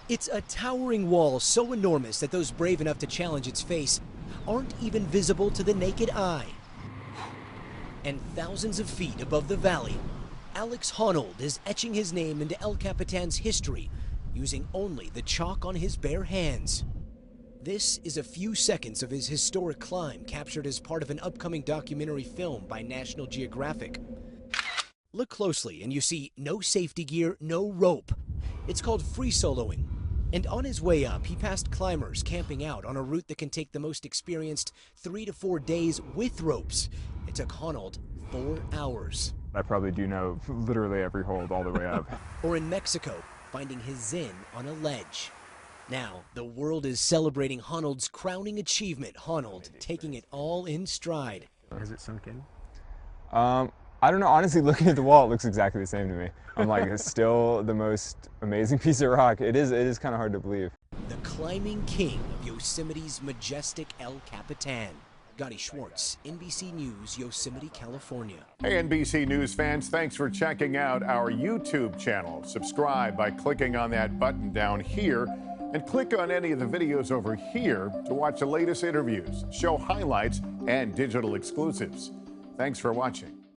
It's a towering wall so enormous that those brave enough to challenge its face aren't even visible to the naked eye. And thousands of feet above the valley, Alex Honnold is etching his name into El Capitan's history using only the chalk on his bare hands. This is a few seconds of his historic climb captured as part of an upcoming documentary film by National Geographic. Look closely and you see no safety gear, no rope. It's called free soloing. And on his way up, he passed climbers camping out on a route that can take the most experienced 3 to 4 days with ropes. It took Honnold 4 hours. I probably do know literally every hold all the way up. Or in Mexico, finding his zen on a ledge. Now, the world is celebrating Honnold's crowning achievement, Honnold taking it all in stride. Has it sunk in? I don't know, honestly, looking at the wall, it looks exactly the same to me. I'm like, it's still the most amazing piece of rock. It is kind of hard to believe. The climbing king of Yosemite's majestic El Capitan. Gotti Schwartz, NBC News, Yosemite, California. Hey, NBC News fans, thanks for checking out our YouTube channel. Subscribe by clicking on that button down here and click on any of the videos over here to watch the latest interviews, show highlights, and digital exclusives. Thanks for watching.